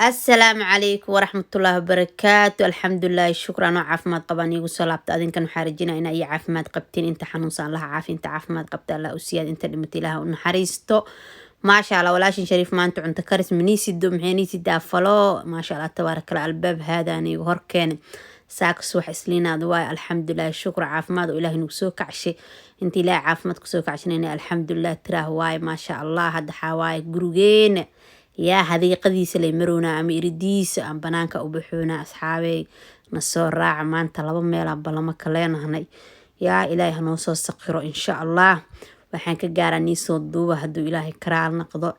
السلام عليكم ورحمة الله وبركاته. الحمد لله شكرا وعافماد قبان يقول صلابت أذن كانوا حارجين إن أي عافماد قبتين انت حنوصان لها عافي انت عافماد قبت الله أسياد انت لمتي لها ونحريستو ما شاء الله ولاشن شريف ما انتو انت كارس منيسي الدو محينيسي دافلو ما شاء الله تبارك الله الباب هذا أني وهر كان ساكس وحسلينا دواي الحمد لله شكر عافماد وإلهي نكسوك عشي انتي لا عافماد كسوك عشان الحمد لله تراه واي ما شاء الله هاد حواي قروجين يا hadiiqadiisa lay maroona ama iridiisa aan banaanka u bixoona asxaabey na soo raaca maanta laba meel aan balama ka leenahay yaa ilaahay noo soo saqiro insha Allah waxaan ka gaaranay soo duuba haduu ilaahay karaal naqdo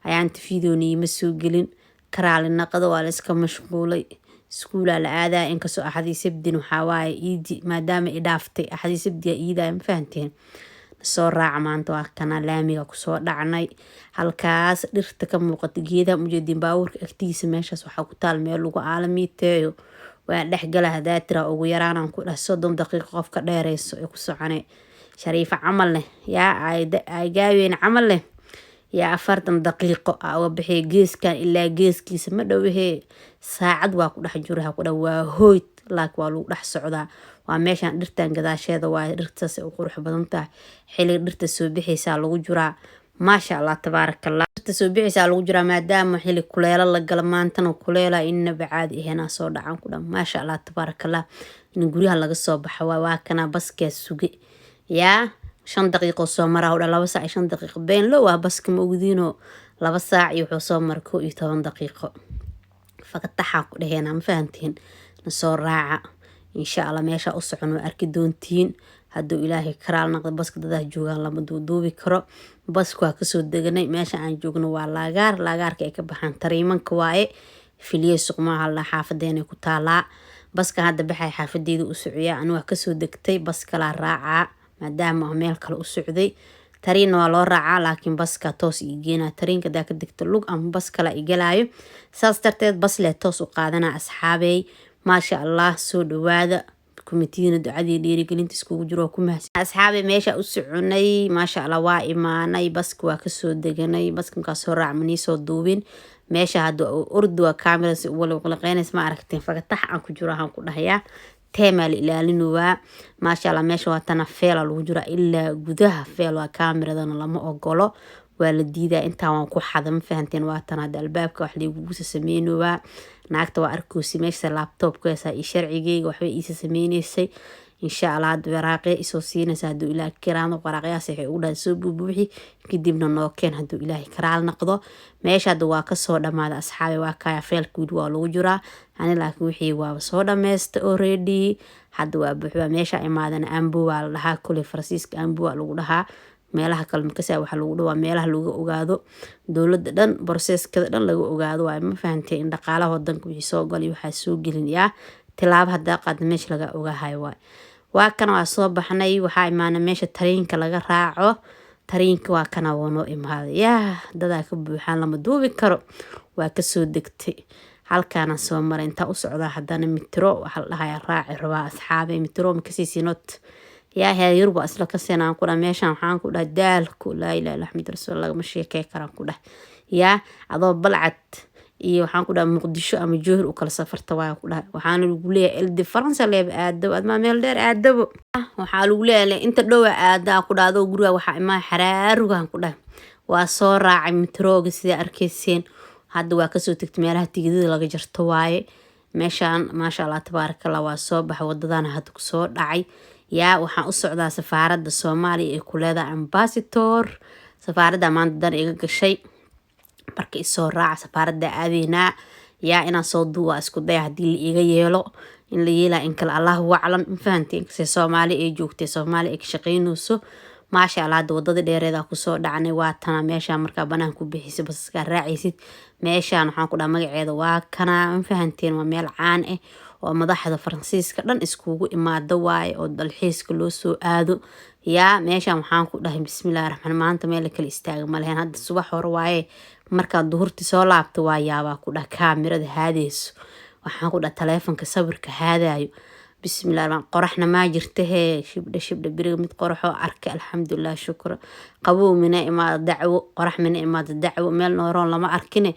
ayaan fiidoonii ma soo gelin karaal naqdo waa la iska mashquulay iskuula la aadaa in ka soo axadii sabdin waxa waaye iidi maadaama i dhaaftay axadii sabdiga iidaa ma fahanteen soo raaca maanta waa kana laamiga ku soo dhacnay halkaas dhirta ka muuqata geedaha mujeedin baawurka agtiisa meeshaas waxa ku taal meel lagu aalamiiteeyo waa dhaxgala hadaa tira ugu yaraan aan ku dhahay 30 daqiiqo qofka dheereyso ee ku soconay shariifa camal leh yaa ay gaaween camal leh yaa 40 daqiiqo uga bixi geeskan ilaa geeskiisa ma dhowhe saacad waa ku dhex jiraha ku dhawaa hooyd laak waa lagu dhex socdaa waa meeshan dhirtan gadaasheeda waa dhirtaas u qurux badan tahay xilli dhirta soo bixaysa lagu jiraa ma sha Allah tabarakallah dhirta soo bixaysa lagu jiraa maadaama xilli kuleelo la gal maantana kuleela inaba caadi ahna soo dhacan ku dhan ma sha Allah tabarakallah in guriga laga soo baxo waa kana baska suge yaa 5 daqiiqo soo maraa oo 2 saac 5 daqiiqo been loo waa baska ma ogdiino 2 saac iyo wuxuu soo marko 10 daqiiqo faqataxa ku dhaheena ma fahantiin na soo raaca insha Allah meesha u socono arki doontiin haduu ilaahay karaal naqdo baska dadaha joogan lama duuduubi karo basku waa ka soo deganay meesha aan joogno waa laagaarka ay ka baxaan tariimanka waaye filiye suqmaha la xaafadeena ku taala baska hadda baxay xaafadeedu u socyaa anu waa ka soo degtay baska la raaca maadaama meel kale u socday tariin waa loo raacaa laakiin baska toos igeena tariinka daa ka degto lug ama baska la igalaayo saas darteed bas le toos u qaadana asxaabey ما شاء الله سود وهذا كوميتين دعادي ديري قلنت اسكو جرو كمهس أصحابي ماشا أسعني ما شاء الله وايماني بس كواك سود دقني بس كم سرع مني صوت دوبين ماشا هادو أردو كاميرا ولا قلقين اسمع ركتين فقطح عنكو جراهم كلها يا تمل إلى لنوا ما شاء الله ماشا واتنا فيل الوجرة إلا جدها فيل وكاميرا ذا لما أقوله والديدا انت وان ku xadan fahanteen waatan hada albaabka wax liigu sameeyno waa naagta waa arkoosii meesha laptopkeesa iyo sharcigeyga waxba iisa sameeynayay insha Allah waraaqe isoo siinaysa haduu ilaahay karaano waraaqayaas ay u dhahay soo buubuuxi kadibna noo keen haduu ilaahay karaal noqdo meesha hada waa ka soo dhamaada asxaabe waa kaya feelkood waa lagu jiraa ani laakiin wixii waa soo dhameystay already hada waa buuxba meesha imaadana ambu waa la dhahaa kulli Faransiiska ambu waa lagu dhahaa meelaha kale markaas waxa lagu dhawaa meelaha lagu ogaado dawladda dhan processkada dhan lagu ogaado waa ma fahantay in dhaqaalaha wadanka wixii soo galay waxa soo gelinayaa tilaab hada qaad meesha laga ogaahay waa kana waa soo baxnay waxa imaana meesha tariinka laga raaco tariinka waa kana wano imaaday dada ka buuxaan lama duubi karo waa ka soo degtay halkaana soo maray inta u socda hadana metro waxa la dhahay raaci rabaa asxaabay metro ma kasiisinot يا هاي يربى أصلا كسينا عن كنا ماشان حان كنا دالك لا إله إلا حمد رسول الله مشي كيكرا كنا يا عضو بلعت إيه وحان كنا مقدشو أم جوهر وكل سفر توايا كنا وحان الولاية الدي فرنسا اللي بأدب أدما ميل دير أدب وحان الولاية أنت لو أدا كنا دو قروا وحان ما حرار وحان كنا وصور راعي متروق سيدا أركيسين هادو واكسو تكتميرها تيجي لغا جرتواي ماشان ما شاء الله تبارك الله وصوبح وددانا هادو كسور داعي يا waxaan u socdaa safaaradda Soomaaliya ee kuleeda ambassador safaaradda maanta dan iga gashay markii soo raac safaaradda aadina yaa ina soo duwa isku day hadii la iga yeelo in la yeela in kala Allah waclan fahantiin si Soomaali ay joogtay Soomaali ay ka shaqeynayso ma sha Allah wadada dheereeda ku soo dhacnay waa tan meesha marka banaan ku bixisay baska raacaysid meeshaan waxaan ku dhahay magaceeda waa kana fahantiin waa meel caan ah oo madaxda Faransiiska dhan iskugu imaado waay oo dalxiiska loo soo aado yaa meeshaan waxaan ku dhahay bismillaahir rahmaanir maanta meel kale istaaga ma lahayn hadda subax hore waaye marka duhurti soo laabto waa yaaba ku dhahay kaamirada haadeyso waxaan ku dhahay taleefanka sawirka haadayo bismillaah qoraxna ma jirto shibda biriga mid qoraxo arkay alxamdulillah shukr qabow mina imaad dacwo qorax mina imaad dacwo meel nooroon lama arkine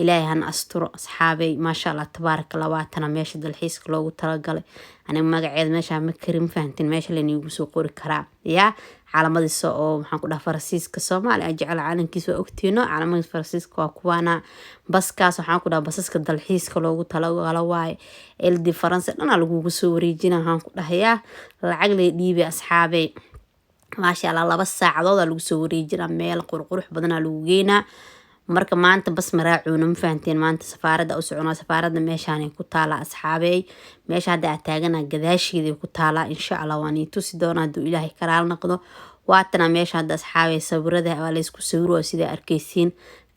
ilaahay han asturo asxaabay maasha Allah tabaaraka Allah waatana meesha dalxiiska loogu talagalay aniga magaceed meesha ma karin fahantin meesha la niigu soo qori karaa yaa calaamadiisa oo maxaan ku dhahaa Faransiiska Soomaali aan jecel calankiisa ogtiino calaamada Faransiiska waa kuwaana baskaas waxaan ku dhahaa basaska dalxiiska loogu talagalay waay eldi Faransa dhana lagu soo wareejina waxaan ku dhahayaa lacag la dhiibay asxaabay maasha Allah 2 saacadood lagu soo wareejina meel qurqurux badan lagu geeyna marka maanta bas maraacuuna ma fahanteen maanta safaarada u soconaa safaarada meeshaan ay ku taala asxaabay meesha hadda taagana gadaasheeda ku taala insha Allah waan tusi doonaa haduu Ilaahay karaal noqdo waatana meesha hadda asxaabay sawirada waa la isku sawiro sida arkaysiin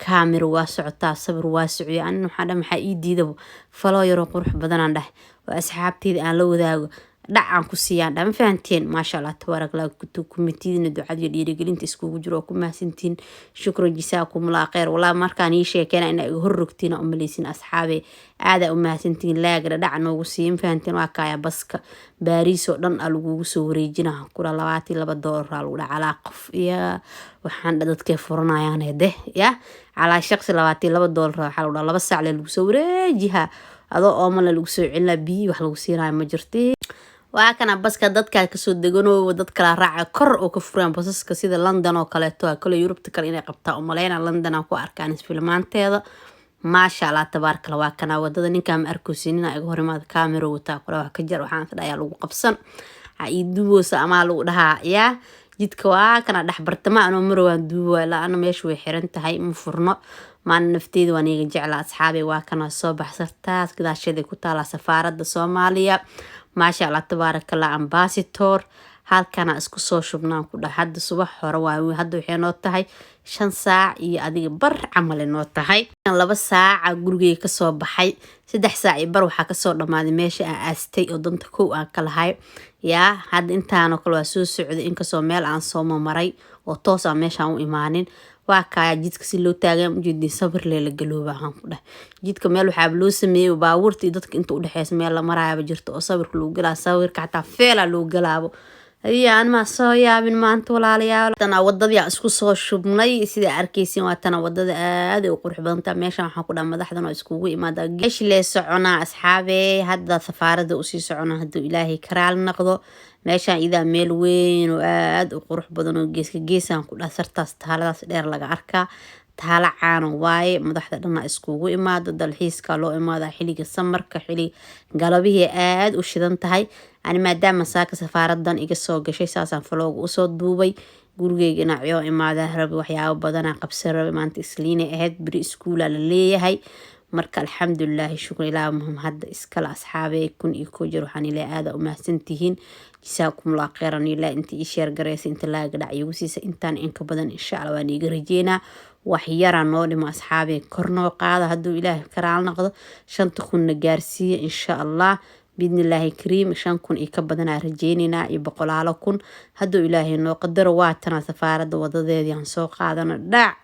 kaamiro waa socotaa sawir waa socday aan waxa ii diidabo falo yaro qurux badan aan dhahay waa asxaabteeda aan la wadaago dhacaan ku siiyaan dhan fahanteen maasha Allah tabarakallah kumitidina ducada iyo dhiirigelinta iskugu jiro ku mahadsantiin shukran jisaakum la khayr wala markaan ii sheekayna in ay horrogtina u maleysin asxaabe aada u mahadsantiin laagra dhac noogu siin fahanteen waa kaaya baska Paris oo dhan lagu soo wareejina kula $22 lagu dhacaa qof iyo waxaan dadka furanayaan ya ala shakhsi $22 waxa lagu dhahaa 2 saac lagu soo wareejiha adoo ooman lagu soo cilna bi wax lagu siinayo ma jirtay waa kana baska dadka ka soo deganoo dad kala raaca kor oo ka furaan basaska sida London oo kale to kale Europe kale inay qabtaa umaleena London ku arkaan filmaanteeda maasha Allah tabaaraka waa kana wadada ninka ma arkoosinina ay horimaad kaamiro wata kula wax ka jar waxaan fadhiyaa lagu qabsan ay duuboosa ama lagu dhahaa ya jidka waa kana dhax bartama anoo marwaan duubo la ana meeshu way xiran tahay ma furno maan nafteeda waan iga jeclaa asxaabay waa kana soo baxsartaas gadaasheeda ku taala safaarada Soomaaliya maasha Allah tabaaraka Allah ambassador halkana isku soo shubnaan ku dhahay hadda subax hore waa hadda waxay noo tahay 5 saac iyo adiga bar camal noo tahay 2 saac gurigay ka soo baxay 3 saac iyo bar waxa ka soo dhamaaday meesha aan aastay oo danta kow aan ka lahay yaa hadda intaan oo kale waa soo socday in ka soo meel aan soo maray oo toos aan meesha u imaanin waa ka jidka si loo taagay ujeedin sawir la galooba aan ku dhahay jidka meel waxa loo sameeyay baabuurtii dadka inta u dhaxeys meel la marayo jirto oo sawirka loo galaa sawirka xataa feela loo galaabo ayaan ma soo yaabin maanta walaalayaal tan wadada isku soo shubnay sida arkaysiin waa tan wadada aad u qurux badan ta meesha waxa ku dhaa madaxdan oo iskugu imaada geesh lee socona asxaabe hadda safaarada u sii socona haduu Ilaahay karaal noqdo meesha ida meel weyn oo aad u qurux badan oo geeska geesaan ku dhaasartaas taaladaas dheer laga arkaa taala caan waaye madaxda dhanna iskugu imaado dalxiiska loo imaado xiliga samarka xili galabihii aad u shidan tahay ani maadaama saaka safaaradan iga soo gashay saasaan vlog u soo duubay gurigeyga nacyo imaada rabi waxyaabo badan aan qabsan rabay maanta isliinay ahayd bari iskuula la leeyahay marka alxamdulillah shukr ilaahay muhim hadda iskala asxaabay kun iyo ko jir waxaan ilaahay aad u mahadsantihiin jisaakum la khayran ilaahay inta ii sheer gareysay inta la gadaciyo siisa intaan in ka badan insha Allah waan iga rajeena wax yara noo dhimo asxaabay kornoo qaada haduu Ilaahay karaal noqdo 5 kun na gaarsiiyo insha Allah بإذن الله كريم 5 kun ka badan rajeynina iyo 100 kun haduu Ilaahay noo qadaro waatana safaarada wadadeedii aan soo qaadana dhac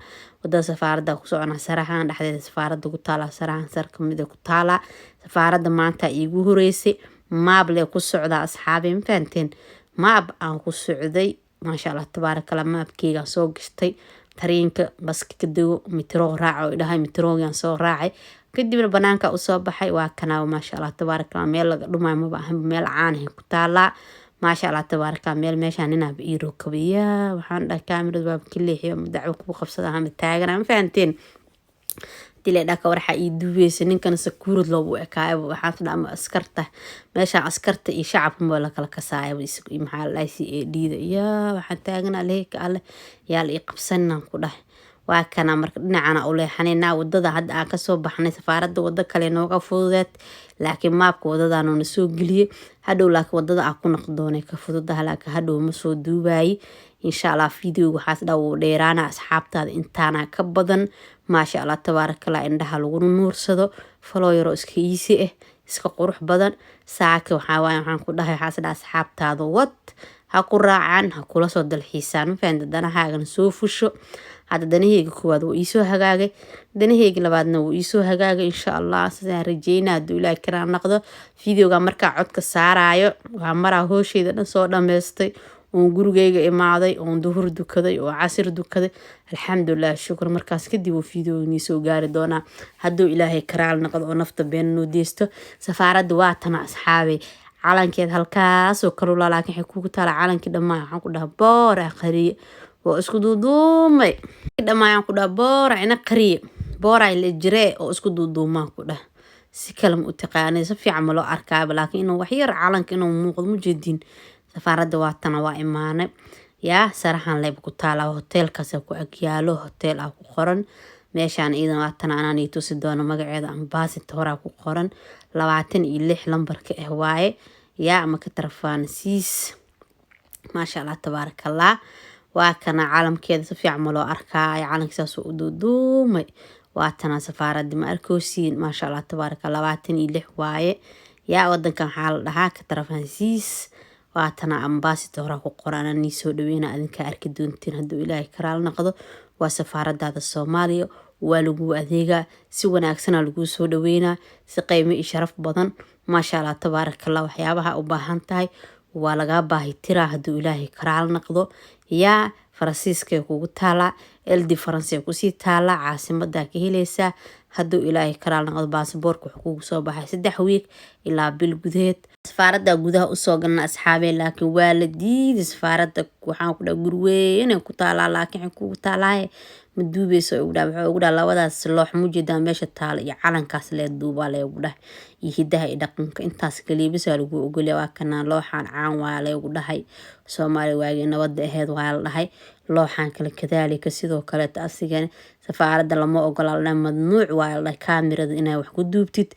wada safaarada ku socona sarahan dhaxdeeda safaarada ku taala sarahan sar kamid ku taala safaarada maanta iigu horeysay maab le ku socda asxaabay ma fahanteen maab aan ku socday ma sha Allah tabaaraka Allah maabkeyga soo gastay tareenka baska ka dago metro raaco ilahay metrogan soo raacay kadibna banaanka u soo baxay waa kana ma sha Allah tabaaraka Allah meel laga dhumay ma baahan meel caan ah ku taala ما شاء الله تبارك ميل ميشان إنها بإيرو كبيرة وحنا كاميرا باب كله هي مدعوة بقبصة هم التاجر هم فهمتين تلاقي داك ورح يدوبيس إن كان سكور لو وكاي وحافظ عم أسكرته ماشي أسكرت إيه شعب ولا كلا كساي ويسقي محل ليس ديد يا وحتى أجنا عليك على يا اللي قبسنا كله وكان مركنا عنا أولي حنينا وددا هاد أكسو بحنا سفارة ودا كلنا وقفوذات لكن ما بكو وددا أنو نسوق لي هادو لك وددا أكون قدوني كفوذة لك هادو مسو دوباي إن شاء الله فيديو حاسدا وديرانا أصحابتا إنتانا كبدن ما شاء الله تبارك الله عندها لغون نور صدو فلو يرو إسكيسي إسكا قروح بدن ساكي وحاوان وحانكو دهي حاسدا أصحابتا دوات هاكو راعان هاكو لسو دالحيسان فان دانا هاغن سوفوشو هذا دنيهيك كواد ويسو هجاجي دنيهيك لبعدنا ويسو هجاجي إن شاء الله سيدا رجينا دولا كرام نقدر فيديو جامرك عدك السعرايو وعمرها هو شيء ده صورنا مستي oon gurigeyga imaaday oon duhur dukaday oo casir dukaday alxamdulilah shukr markaas kadib uu fiidiyooginii soo gaari doonaa hadduu ilaahay karaal noqdo oo nafta been noo deysto safaaradda waa tana asxaabay calankeed halkaasoo kalula laakiin waxay kugu taala calankii dhammaan waxaan ku dhaha boora qariye oo isku duuduumay dhammaan ku dhaha boora ina qariye boora la jiree oo isku duuduumaa ku dhaha si kale ma u taqaanay si fiican ma loo arkaaba laakiin inuu wax yar calanka inuu muuqdo ma jeedin safaaradda waa tana waa imaanay yaa saraxan leeb ku taala hoteelkaas ku agyaalo hotel ah ku qoran meeshaan iidan waa tana anaan ii tusi doono magaceeda ambassador ku qoran 26 lambarka waaye yaa ama ka tarafaan siis maasha Allah tabaarakallah waa kana caalamkeeda si fiican ma loo arkaa calankiisaas u duuduumay waa tana safaaradda ma arkoosiin maasha Allah tabaarakallah 26 waaye yaa wadankan waxaa la dhahaa ka tarafaan siis waa tana ambassador ku qoran ani soo dhaweena adinka arki doontiin hadduu ilaahay karaal noqdo waa safaaradda Soomaaliya waa lagu adeega si wanaagsan lagu soo dhaweena si qiimo iyo sharaf badan maasha Allah tabaarakallah waxyaabaha u baahan tahay waa laga baahi tiraa hadduu ilaahay karaal noqdo yaa faransiiska kugu taala LD faransiiska ku sii taala caasimadda ka helaysa hadduu ilaahay karaal noqdo baasaboorka wuxuu kugu soo baxay 3 week ilaa bil gudeed safaaradda gudaha u soo galna asxaabay laakiin waa la diiday safaaradda waxaan ku dhahay gurweyn ku taala laakiin kugu taalaay ma duubeyso ugu dhaw labadaas loox muujida meesha taala iyo calankaas lee duuba lee ugu dhahay iyo hidaha iyo dhaqanka intaas kaliibisa lagu ogolay waa kana looxan caan waa lee ugu dhahay Soomaali waagi nabadda aheed waa la dhahay looxan kale kadaalika sidoo kale taasigan safaaradda lama ogola mamnuuc waa la kaamirada inay wax ku duubtid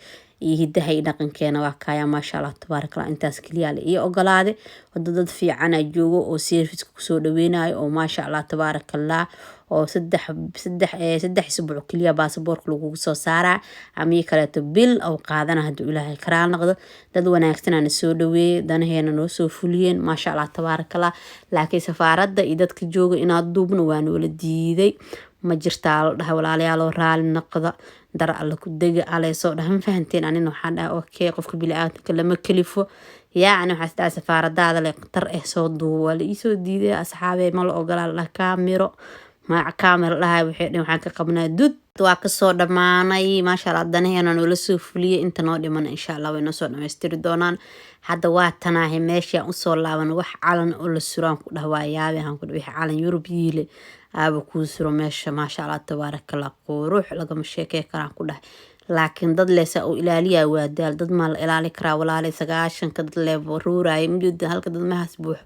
iyo hidaha iyo dhaqankeena waa kaya maasha Allah tabaarakallah intaas kaliya iyo ogolaade dad fiican joogo oo service ku soo dhaweenayo oo maasha Allah tabaarakallah oo saddex isbuuc kaliya baasaboorka lagu soo saaraa ama kale bil oo qaadana hadduu ilaahay karaal noqdo dad wanaagsan aan soo dhaweey danaheena noo soo fuliyeen maasha Allah tabaarakallah laakiin safaaradda iyo dadka jooga inaad duubno waa noola diiday ma jirtaa la dhahay walaalayaal raali noqda dar alla ku dega alay soo dhahan fahanteen anina waxaan dhahay okay qofka bini'aadamka lama kalifo yaa ani waxaan dhahay safaaraddaada le qatar soo duubo wala ii soo diiday asxaabay ma la ogola la kaamiro ma kaamir dhahay waxaan ka qabnaa dud waa ka soo dhamaanay maasha Allah danaheena noola soo fuliyay inta noo dhiman insha Allah way noo soo dhameystiri doonaan hadda waa tanaahay meesha u soo laaban wax calan oo la suraan ku dhawaayaabe aan ku dhawaay calan Yurub yiile aaba ku suro meesha maasha Allah tabaarakallah qurux laga sheekay karaan ku dhahay laakiin dad leesa oo ilaaliya waa daal dad ma la ilaali karaa walaalay 9 ka dad leebo ruuray muddo halka dad ma hasbuux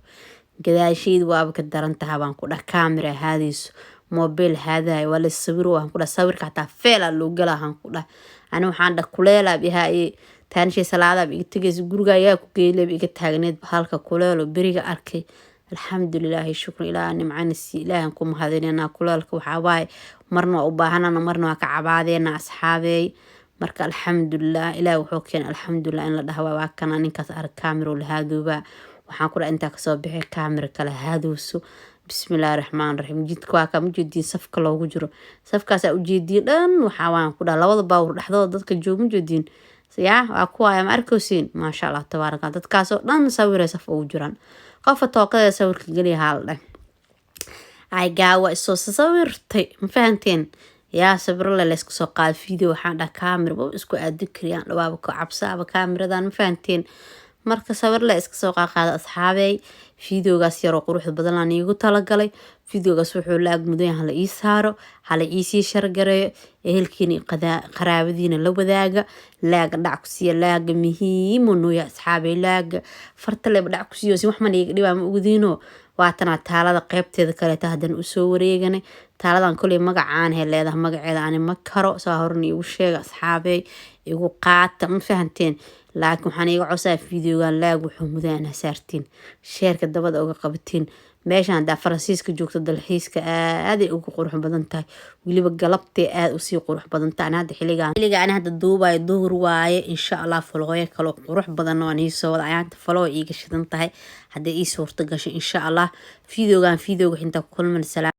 gadaasheed waaba ka daran tahay baan ku dhahay kaamira haadiis موبيل هذا ولا الصور وهم كده صور كحتى فعلا لو جلاهم كده أنا وحنا ده كلها بها تاني شيء سلالة بيجتجز جورجا يا كوكيلة بيجتهجنت بحالك كلها بريجا أركي الحمد لله الشكر إلى أن معنا السيلة نكون هذين كلها وحواي مرنا وباهنا مرنا كعبادنا أصحابي مرك الحمد لله إلى وحكينا الحمد لله إن الهواء وكنا نكسر كاميرا لهذا وحنقول أنت كصبح كاميرا كله هذا بسم الله الرحمن الرحيم جيت كواكا مجدين صفك لو جرو صفك سا ujeedin dhan waxa waan ku dhaa labada baawr dhaxdooda dadka joog mujidin siya waa kuwa ay markoosin ma sha Allah tabaaraka dadkaas oo dhan sawir saf ugu jiraan qof tookada sawirka gali haal dhan ay gaawa soo sawirtay ma fahanteen yaa sabir la isku soo qaad video waxaan dhaa kaamiro isku aadi kariyaan dhawaaba ka cabsaaba kaamiradan ma fahanteen marka sawir la iska soo qaad asxaabay fiidiyogaas yar oo qurux badan aan iigu talagalay fiidiyogaas wuxuu laag mudan yahay la ii saaro hala ii sii shargareeyo ehelkiina qaraabadiina la wadaaga laag dhac ku siiya laag muhiim oo ya asxaabay laag farta leeb dhac ku siiyo si wax man iiga dhibaa ma ugudiino waatana taalada qaybteeda kale hadan u soo wareeganay taaladan kulay magacaan leedahay magaceeda aan ma karo soo horni igu sheega asxaabay igu qaata ma fahanteen laakiin waxaan iga codsaa fiidiyogan laag wuxuu mudaan saartiin sheerka dabada uga qabatiin meeshaan da Faransiiska joogto dalxiiska aad ay ugu qurux badan tahay waliba galabtay aad u sii qurux badan tahay hadda xiliga hadda duubay duhur waaye insha Allah falooye kale qurux badan oo aan soo wada ayaan faloo iiga shidan tahay hadda ii suurta gashay insha Allah fiidiyogan inta kulman salaam